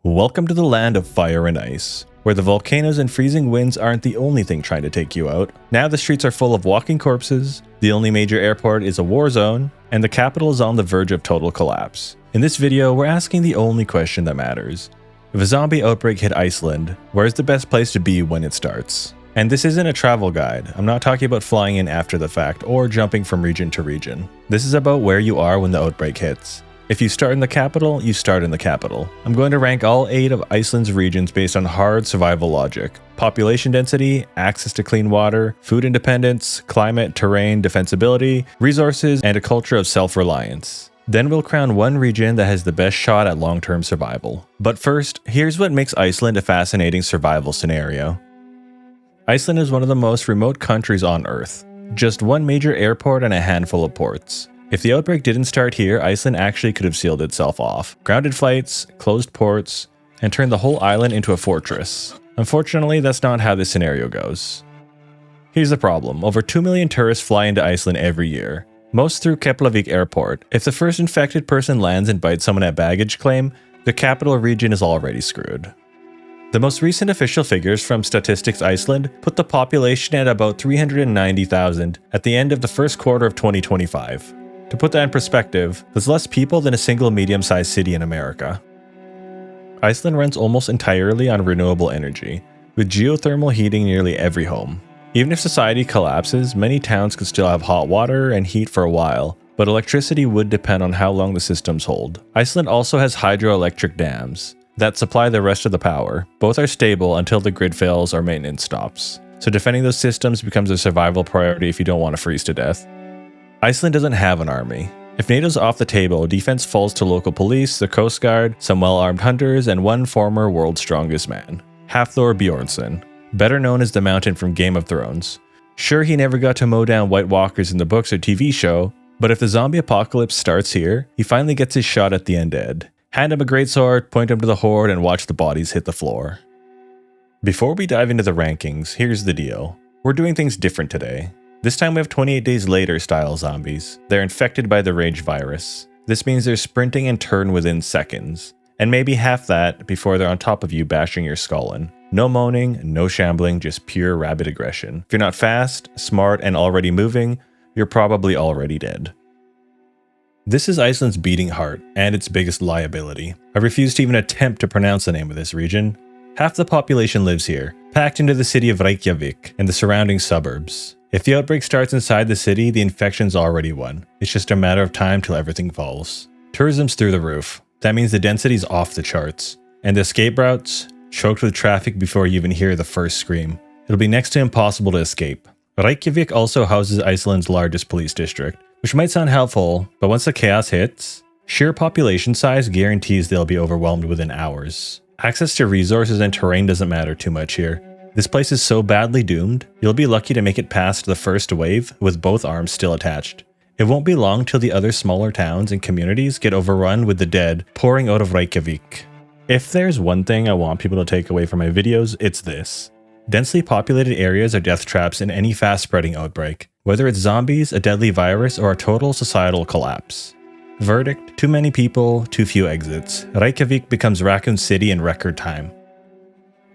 Welcome to the land of fire and ice, where the volcanoes and freezing winds aren't the only thing trying to take you out. Now the streets are full of walking corpses, the only major airport is a war zone, and the capital is on the verge of total collapse. In this video, we're asking the only question that matters. If a zombie outbreak hit Iceland, where's the best place to be when it starts? And this isn't a travel guide. I'm not talking about flying in after the fact or jumping from region to region. This is about where you are when the outbreak hits. If you start in the capital, you start in the capital. I'm going to rank all 8 of Iceland's regions based on hard survival logic. Population density, access to clean water, food independence, climate, terrain, defensibility, resources, and a culture of self-reliance. Then we'll crown one region that has the best shot at long-term survival. But first, here's what makes Iceland a fascinating survival scenario. Iceland is one of the most remote countries on Earth. Just one major airport and a handful of ports. If the outbreak didn't start here, Iceland actually could have sealed itself off. Grounded flights, closed ports, and turned the whole island into a fortress. Unfortunately, that's not how this scenario goes. Here's the problem. Over 2 million tourists fly into Iceland every year. Most through Reykjavik airport. If the first infected person lands and bites someone at baggage claim, the capital region is already screwed. The most recent official figures from Statistics Iceland put the population at about 390,000 at the end of the first quarter of 2025. To put that in perspective, there's less people than a single medium-sized city in America. Iceland runs almost entirely on renewable energy, with geothermal heating nearly every home. Even if society collapses, many towns could still have hot water and heat for a while, but electricity would depend on how long the systems hold. Iceland also has hydroelectric dams that supply the rest of the power. Both are stable until the grid fails or maintenance stops. So defending those systems becomes a survival priority if you don't want to freeze to death. Iceland doesn't have an army. If NATO's off the table, defense falls to local police, the Coast Guard, some well-armed hunters, and one former world's strongest man, Hafthor Bjornsson, better known as the Mountain from Game of Thrones. Sure, he never got to mow down White Walkers in the books or TV show, but if the zombie apocalypse starts here, he finally gets his shot at the Undead. Hand him a greatsword, point him to the horde, and watch the bodies hit the floor. Before we dive into the rankings, here's the deal. We're doing things different today. This time we have 28 days later style zombies. They're infected by the rage virus. This means they're sprinting and turn within seconds. And maybe half that before they're on top of you bashing your skull in. No moaning, no shambling, just pure rabid aggression. If you're not fast, smart, and already moving, you're probably already dead. This is Iceland's beating heart, and its biggest liability. I refuse to even attempt to pronounce the name of this region. Half the population lives here, packed into the city of Reykjavik and the surrounding suburbs. If the outbreak starts inside the city, the infection's already won. It's just a matter of time till everything falls. Tourism's through the roof. That means the density's off the charts. And the escape routes, choked with traffic before you even hear the first scream. It'll be next to impossible to escape. Reykjavik also houses Iceland's largest police district, which might sound helpful, but once the chaos hits, sheer population size guarantees they'll be overwhelmed within hours. Access to resources and terrain doesn't matter too much here. This place is so badly doomed, you'll be lucky to make it past the first wave with both arms still attached. It won't be long till the other smaller towns and communities get overrun with the dead pouring out of Reykjavik. If there's one thing I want people to take away from my videos, it's this. Densely populated areas are death traps in any fast-spreading outbreak, whether it's zombies, a deadly virus, or a total societal collapse. Verdict: too many people, too few exits. Reykjavik becomes Raccoon City in record time.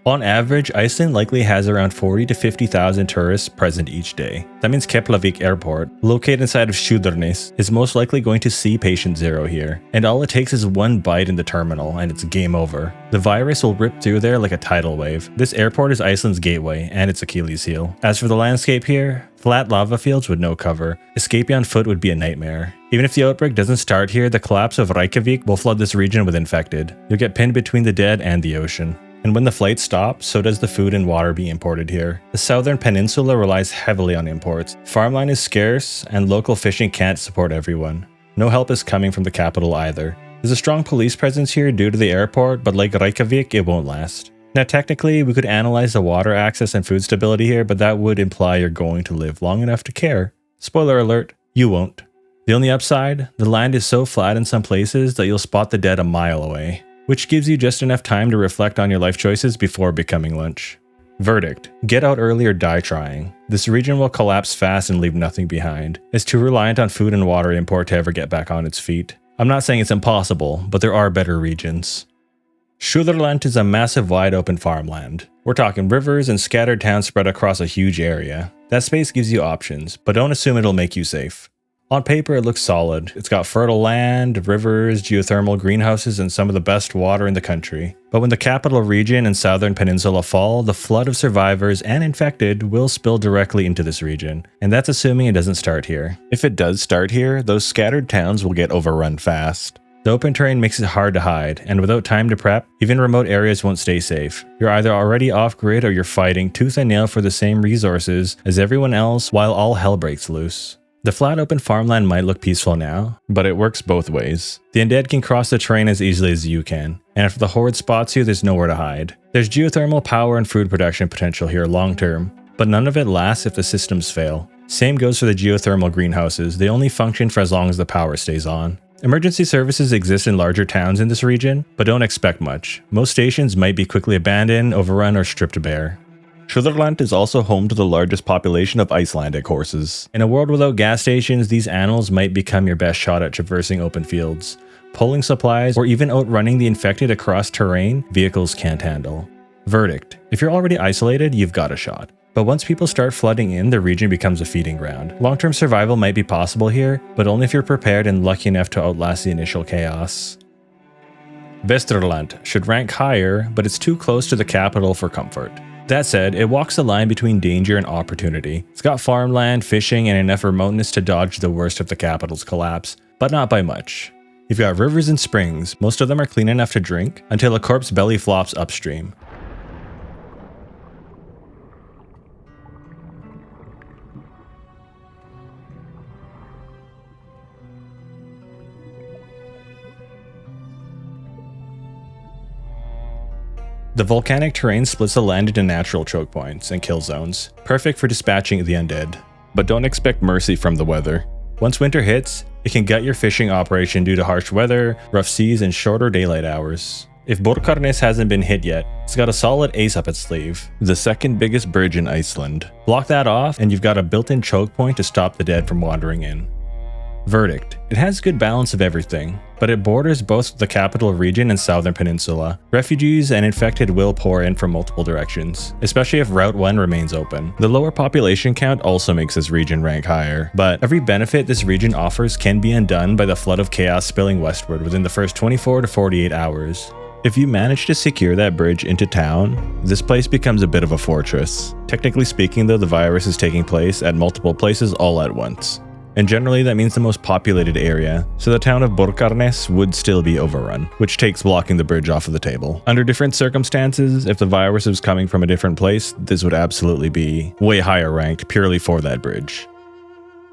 On average, Iceland likely has around 40 to 50,000 tourists present each day. That means Reykjavik Airport, located inside of Fjords, is most likely going to see patient zero here. And all it takes is one bite in the terminal and it's game over. The virus will rip through there like a tidal wave. This airport is Iceland's gateway and its Achilles heel. As for the landscape here, flat lava fields with no cover. Escaping on foot would be a nightmare. Even if the outbreak doesn't start here, the collapse of Reykjavik will flood this region with infected. You'll get pinned between the dead and the ocean. And when the flights stop, so does the food and water being imported here. The southern peninsula relies heavily on imports. Farmland is scarce, and local fishing can't support everyone. No help is coming from the capital either. There's a strong police presence here due to the airport, but like Reykjavik, it won't last. Now technically, we could analyze the water access and food stability here, but that would imply you're going to live long enough to care. Spoiler alert, you won't. The only upside, the land is so flat in some places that you'll spot the dead a mile away, which gives you just enough time to reflect on your life choices before becoming lunch. Verdict: get out early or die trying. This region will collapse fast and leave nothing behind. It's too reliant on food and water import to ever get back on its feet. I'm not saying it's impossible, but there are better regions. Suðurland is a massive wide open farmland. We're talking rivers and scattered towns spread across a huge area. That space gives you options, but don't assume it'll make you safe. On paper, it looks solid. It's got fertile land, rivers, geothermal greenhouses, and some of the best water in the country. But when the capital region and southern peninsula fall, the flood of survivors and infected will spill directly into this region. And that's assuming it doesn't start here. If it does start here, those scattered towns will get overrun fast. The open terrain makes it hard to hide, and without time to prep, even remote areas won't stay safe. You're either already off-grid or you're fighting tooth and nail for the same resources as everyone else while all hell breaks loose. The flat open farmland might look peaceful now, but it works both ways. The Undead can cross the terrain as easily as you can, and if the Horde spots you, there's nowhere to hide. There's geothermal power and food production potential here long term, but none of it lasts if the systems fail. Same goes for the geothermal greenhouses, they only function for as long as the power stays on. Emergency services exist in larger towns in this region, but don't expect much. Most stations might be quickly abandoned, overrun, or stripped bare. Suðurland is also home to the largest population of Icelandic horses. In a world without gas stations, these animals might become your best shot at traversing open fields, pulling supplies, or even outrunning the infected across terrain vehicles can't handle. Verdict: if you're already isolated, you've got a shot. But once people start flooding in, the region becomes a feeding ground. Long-term survival might be possible here, but only if you're prepared and lucky enough to outlast the initial chaos. Vestfjords should rank higher, but it's too close to the capital for comfort. That said, it walks the line between danger and opportunity. It's got farmland, fishing, and enough remoteness to dodge the worst of the capital's collapse, but not by much. You've got rivers and springs, most of them are clean enough to drink, until a corpse belly flops upstream. The volcanic terrain splits the land into natural choke points and kill zones, perfect for dispatching the undead. But don't expect mercy from the weather. Once winter hits, it can gut your fishing operation due to harsh weather, rough seas, and shorter daylight hours. If Borgarnes hasn't been hit yet, it's got a solid ace up its sleeve, the second biggest bridge in Iceland. Block that off and you've got a built-in choke point to stop the dead from wandering in. Verdict: it has good balance of everything, but it borders both the capital region and southern peninsula. Refugees and infected will pour in from multiple directions, especially if Route 1 remains open. The lower population count also makes this region rank higher, but every benefit this region offers can be undone by the flood of chaos spilling westward within the first 24 to 48 hours. If you manage to secure that bridge into town, this place becomes a bit of a fortress. Technically speaking though, the virus is taking place at multiple places all at once. And generally that means the most populated area, so the town of Borgarnes would still be overrun, which takes blocking the bridge off of the table. Under different circumstances, if the virus was coming from a different place, this would absolutely be way higher ranked purely for that bridge.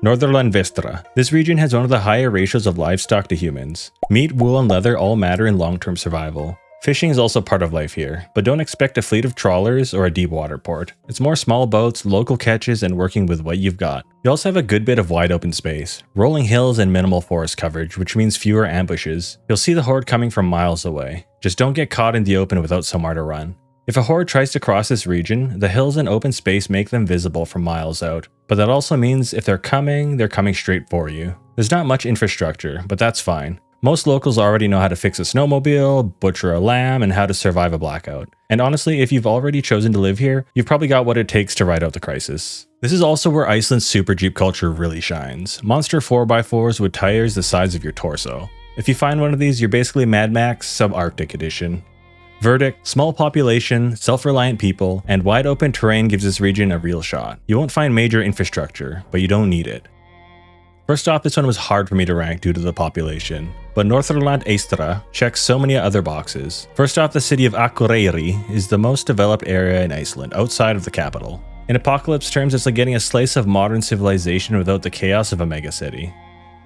Norðurland Vestra. This region has one of the higher ratios of livestock to humans. Meat, wool, and leather all matter in long-term survival. Fishing is also part of life here, but don't expect a fleet of trawlers or a deep water port. It's more small boats, local catches, and working with what you've got. You also have a good bit of wide open space, rolling hills and minimal forest coverage, which means fewer ambushes. You'll see the horde coming from miles away. Just don't get caught in the open without somewhere to run. If a horde tries to cross this region, the hills and open space make them visible from miles out. But that also means if they're coming straight for you. There's not much infrastructure, but that's fine. Most locals already know how to fix a snowmobile, butcher a lamb, and how to survive a blackout. And honestly, if you've already chosen to live here, you've probably got what it takes to ride out the crisis. This is also where Iceland's Super Jeep culture really shines. Monster 4x4s with tires the size of your torso. If you find one of these, you're basically Mad Max Sub-Arctic edition. Verdict: small population, self-reliant people, and wide open terrain gives this region a real shot. You won't find major infrastructure, but you don't need it. First off, this one was hard for me to rank due to the population, but Norðurland Eystra checks so many other boxes. First off, the city of Akureyri is the most developed area in Iceland, outside of the capital. In apocalypse terms, it's like getting a slice of modern civilization without the chaos of a megacity.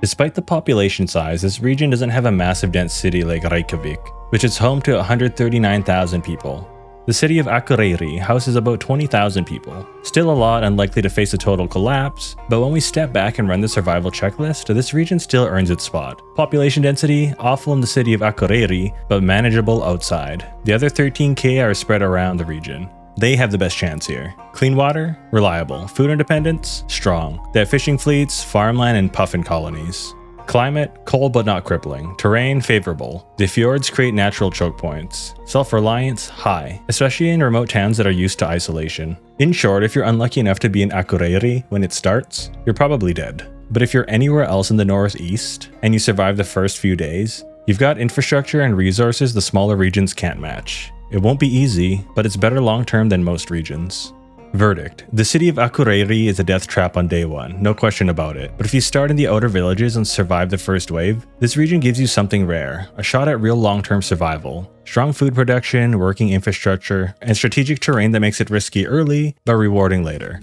Despite the population size, this region doesn't have a massive dense city like Reykjavik, which is home to 139,000 people. The city of Akureyri houses about 20,000 people. Still a lot, unlikely to face a total collapse, but when we step back and run the survival checklist, this region still earns its spot. Population density, awful in the city of Akureyri, but manageable outside. The other 13k are spread around the region. They have the best chance here. Clean water? Reliable. Food independence? Strong. They have fishing fleets, farmland, and puffin colonies. Climate, cold but not crippling. Terrain, favorable. The fjords create natural choke points. Self-reliance, high, especially in remote towns that are used to isolation. In short, if you're unlucky enough to be in Akureyri when it starts, you're probably dead. But if you're anywhere else in the northeast, and you survive the first few days, you've got infrastructure and resources the smaller regions can't match. It won't be easy, but it's better long-term than most regions. Verdict. The city of Akureyri is a death trap on day one, no question about it. But if you start in the outer villages and survive the first wave, this region gives you something rare, a shot at real long-term survival. Strong food production, working infrastructure, and strategic terrain that makes it risky early, but rewarding later.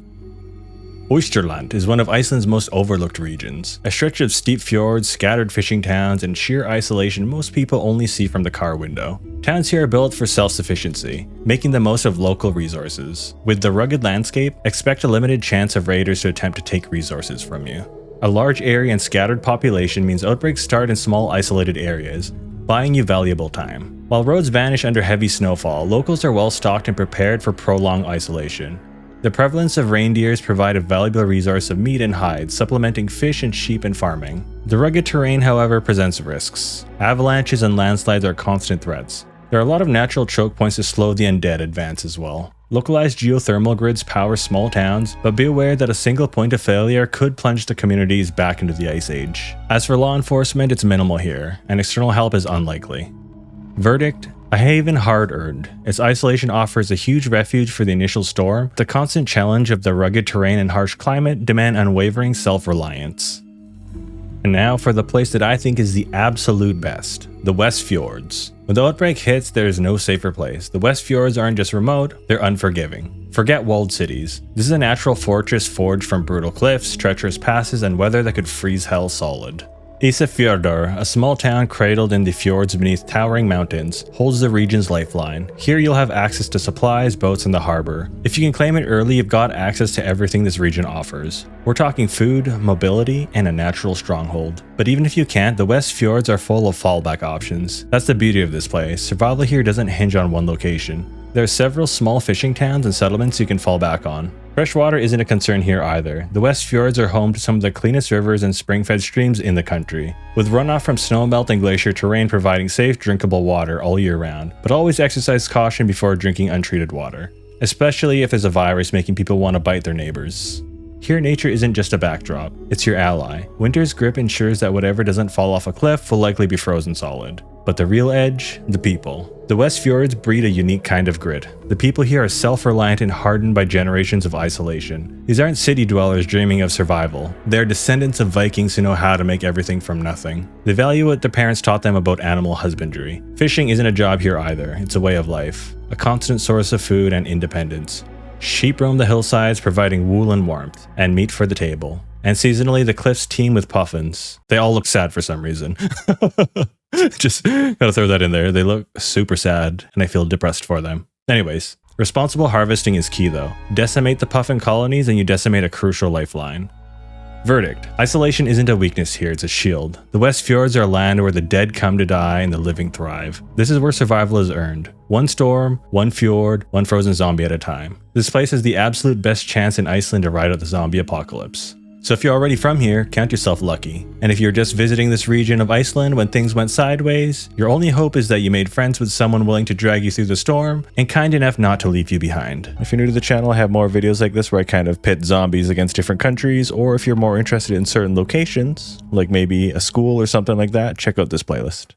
Oysterland is one of Iceland's most overlooked regions, a stretch of steep fjords, scattered fishing towns, and sheer isolation most people only see from the car window. Towns here are built for self-sufficiency, making the most of local resources. With the rugged landscape, expect a limited chance of raiders to attempt to take resources from you. A large area and scattered population means outbreaks start in small isolated areas, buying you valuable time. While roads vanish under heavy snowfall, locals are well stocked and prepared for prolonged isolation. The prevalence of reindeers provide a valuable resource of meat and hides, supplementing fish and sheep in farming. The rugged terrain, however, presents risks. Avalanches and landslides are constant threats. There are a lot of natural choke points to slow the undead advance as well. Localized geothermal grids power small towns, but be aware that a single point of failure could plunge the communities back into the Ice Age. As for law enforcement, it's minimal here, and external help is unlikely. Verdict. A haven hard-earned. Its isolation offers a huge refuge for the initial storm. The constant challenge of the rugged terrain and harsh climate demand unwavering self-reliance. And now for the place that I think is the absolute best, the Westfjords. When the outbreak hits, there is no safer place. The Westfjords aren't just remote, they're unforgiving. Forget walled cities. This is a natural fortress forged from brutal cliffs, treacherous passes, and weather that could freeze hell solid. Ísafjörður, a small town cradled in the fjords beneath towering mountains, holds the region's lifeline. Here you'll have access to supplies, boats, and the harbor. If you can claim it early, you've got access to everything this region offers. We're talking food, mobility, and a natural stronghold. But even if you can't, the Westfjords are full of fallback options. That's the beauty of this place. Survival here doesn't hinge on one location. There are several small fishing towns and settlements you can fall back on. Freshwater isn't a concern here either. The Westfjords are home to some of the cleanest rivers and spring-fed streams in the country, with runoff from snowmelt and glacier terrain providing safe, drinkable water all year round. But always exercise caution before drinking untreated water, especially if there's a virus making people want to bite their neighbors. Here, nature isn't just a backdrop, it's your ally. Winter's grip ensures that whatever doesn't fall off a cliff will likely be frozen solid. But the real edge? The people. The Westfjords breed a unique kind of grit. The people here are self-reliant and hardened by generations of isolation. These aren't city dwellers dreaming of survival. They're descendants of Vikings who know how to make everything from nothing. They value what their parents taught them about animal husbandry. Fishing isn't a job here either, it's a way of life. A constant source of food and independence. Sheep roam the hillsides, providing wool and warmth, and meat for the table. And seasonally, the cliffs teem with puffins. They all look sad for some reason. Just gotta throw that in there. They look super sad, and I feel depressed for them. Anyways, responsible harvesting is key though. Decimate the puffin colonies and you decimate a crucial lifeline. Verdict. Isolation isn't a weakness here, it's a shield. The Westfjords are a land where the dead come to die and the living thrive. This is where survival is earned. One storm, one fjord, one frozen zombie at a time. This place has the absolute best chance in Iceland to ride out the zombie apocalypse. So if you're already from here, count yourself lucky. And if you're just visiting this region of Iceland when things went sideways, your only hope is that you made friends with someone willing to drag you through the storm and kind enough not to leave you behind. If you're new to the channel, I have more videos like this where I kind of pit zombies against different countries, or if you're more interested in certain locations, like maybe a school or something like that, check out this playlist.